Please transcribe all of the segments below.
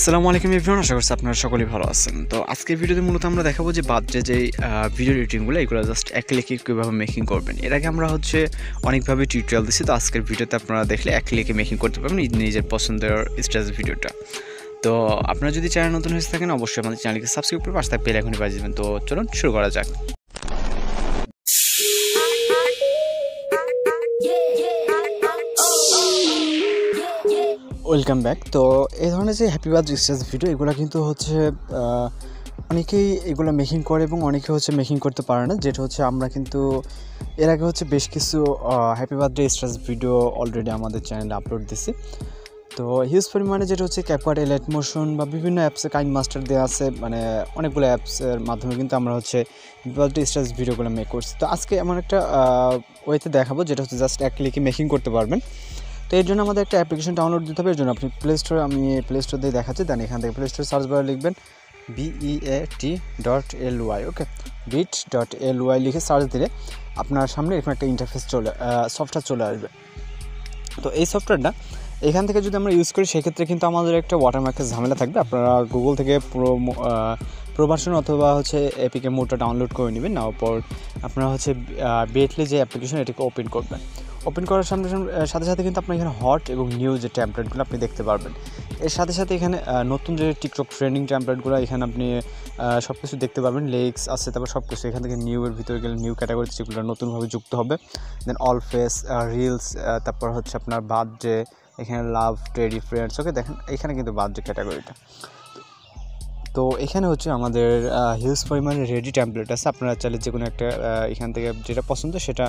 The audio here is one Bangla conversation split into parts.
আসসালামু আলাইকুম এভরিওয়ান, আশা করছি আপনারা সকলেই ভালো আছেন। তো আজকের ভিডিওতে মূলত আমরা দেখাবো যে বাজে যে ভিডিও এডিটিংগুলো এগুলো জাস্ট এক ক্লিকে কীভাবে মেকিং করবেন। এর আগে আমরা অনেকভাবে টিউটোরিয়াল দিচ্ছি, তো আজকের ভিডিওতে আপনারা দেখলে এক ক্লিকে মেকিং করতে পারবেন নিজের পছন্দের স্টেজ ভিডিওটা। তো আপনারা যদি চ্যানেল নতুন হয়ে থাকেন অবশ্যই আমাদের চ্যানেলকে সাবস্ক্রাইব করে পাশে থাকা বেল আইকনটি বাজিয়ে দেবেন। তো চলুন শুরু করা যাক। Welcome back. তো এই ধরনের যে হ্যাপি বার্থডে স্টেজ ভিডিও এগুলো কিন্তু অনেকেই এগুলো মেকিং করে এবং অনেকে মেকিং করতে পারে না, যেটা আমরা কিন্তু এর আগে বেশ কিছু happy birthday stage video already আমাদের চ্যানেলে আপলোড দিছি। তো হিউজ পরিমাণে যেটা ক্যাপকাট, এলাইট মোশন বা বিভিন্ন অ্যাপসে কাইন মাস্টার দেওয়া আছে, মানে অনেকগুলো অ্যাপসের মাধ্যমে কিন্তু আমরা হ্যাপি বার্থডে স্টেজ ভিডিওগুলো মেক করছি। তো আজকে এমন একটা ওয়েতে দেখাবো যেটা জাস্ট এক ক্লিকে মেকিং করতে পারবেন। তো এর জন্য আমাদের একটা অ্যাপ্লিকেশন ডাউনলোড দিতে হবে। এর জন্য আপনি আমি প্লে স্টোর দিয়ে দেখাচ্ছি, দেন এখান থেকে প্লে স্টোর সার্চ বারে লিখবেন beat.ly, ওকে, beat.ly লিখে সার্চ দিলে আপনার সামনে এরকম একটা ইন্টারফেস সফটওয়্যার চলে আসবে। তো এই সফটওয়্যারটা এখান থেকে যদি আমরা ইউজ করি সেক্ষেত্রে কিন্তু আমাদের একটা ওয়াটারমার্কের ঝামেলা থাকবে। আপনারা গুগল থেকে প্রো ভার্সন অথবা এপিকে মোডটা ডাউনলোড করে নেবেন। নেওয়ার পর আপনারা বেটলি যে অ্যাপ্লিকেশন এটাকে ওপেন করবেন। ওপেন করার সাথে সাথে কিন্তু আপনার এখানে হট এবং নিউ যে টেমপ্লেটগুলো আপনি দেখতে পারবেন। এর সাথে সাথে এখানে নতুন যে টিকটক ট্রেন্ডিং টেমপ্লেটগুলো এখানে আপনি সব কিছু দেখতে পারবেন। লেক্স আছে, তারপর সব কিছু এখান থেকে নিউ এর ভিতরে গেলে নিউ ক্যাটাগরি যেগুলো নতুনভাবে যুক্ত হবে। দেন অল ফেস, রিলস, তারপর আপনার বার্থডে, এখানে লাভ, টেডি, ফ্রেন্ডস, ওকে, দেখেন এখানে কিন্তু বার্থডে ক্যাটাগরিটা। তো এখানে আমাদের হিউজ পরিমাণে রেডি টেমপ্লেট আছে। আপনারা চাইলে যে কোনো একটা এখান থেকে যেটা পছন্দ সেটা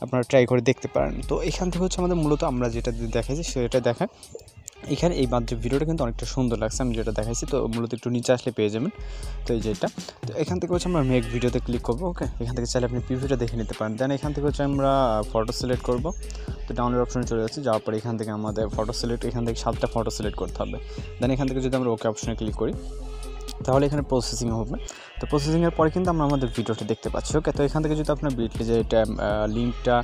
আপনারা ট্রাই করে দেখতে পারেন। তো এখান থেকে আমাদের মূলত আমরা যেটা দেখাইছি সেটা দেখায়। এখানে এই বার্থডে ভিডিওটা কিন্তু অনেকটা সুন্দর লাগছে, আমি যেটা দেখাইছি। তো মূলত একটু নিচে আসলে পেয়ে যাবেন। তো এই যেটা, তো এখান থেকে আমরা মেক ভিডিওতে ক্লিক করবো, ওকে। এখান থেকে চাইলে আপনি প্রিভিউটা দেখে নিতে পারেন। দেন এখান থেকে আমরা ফটো সিলেক্ট করবো। তো ডাউনলোড অপশনে চলে যাচ্ছে, যাওয়ার পরে এখান থেকে আমাদের ফটো সিলেক্ট, এখান থেকে 7টা ফটো সিলেক্ট করতে হবে। দেন এখান থেকে যদি আমরা ওকে অপশনে ক্লিক করি তাহলে এখানে প্রসেসিং হবে। তো প্রসেসিংয়ের পরে কিন্তু আমরা আমাদের ভিডিওটা দেখতে পাচ্ছি, ওকে। তো এখান থেকে যদি আপনার বিটলি যে এটা লিঙ্কটা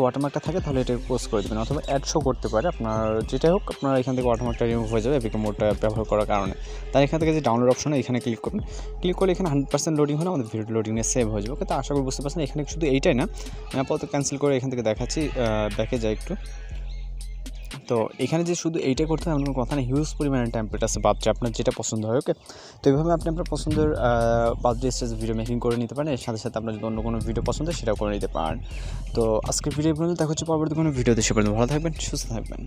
ওয়াটারমার্কটা থাকে তাহলে এটা পোস্ট করে দেবেন, অথবা অ্যাড শো করতে পারে আপনার, যেটাই হোক আপনার এখান থেকে ওয়াটারমার্কটা রিমুভ হয়ে যাবে এপিকে মোডটা ব্যবহার করার কারণে। তাই এখান থেকে যে ডাউনলোড অপশনে এখানে ক্লিক করবেন। ক্লিক করলে এখানে 100% লোডিং হলে আমাদের ভিডিও লোডিংয়ে সেভ হয়ে যাবে, ওকে। তো আশা করি বুঝতে পারছেন। এখানে শুধু এইটাই না, আমি আপাতত ক্যান্সেল করে এখান থেকে দেখাচ্ছি, ব্যাকে যাই একটু। তো এখানে যে শুধু এইটা করতে হবে এমন কথা না, হিউজ পরিমাণে টেমপ্লেট আছে বার্থডে, আপনার যেটা পছন্দ হয়, ওকে। তো এইভাবে আপনি আপনার পছন্দের বার্থডে স্টেজ ভিডিও মেকিং করে নিতে পারেন। এর সাথে সাথে আপনার যদি অন্য কোনো ভিডিও পছন্দ হয় সেটাও করে নিতে পারেন। তো আজকের ভিডিও পর্যন্ত দেখা হচ্ছে পরবর্তী কোনো ভিডিওতে। সে পর্যন্ত ভালো থাকবেন, সুস্থ থাকবেন।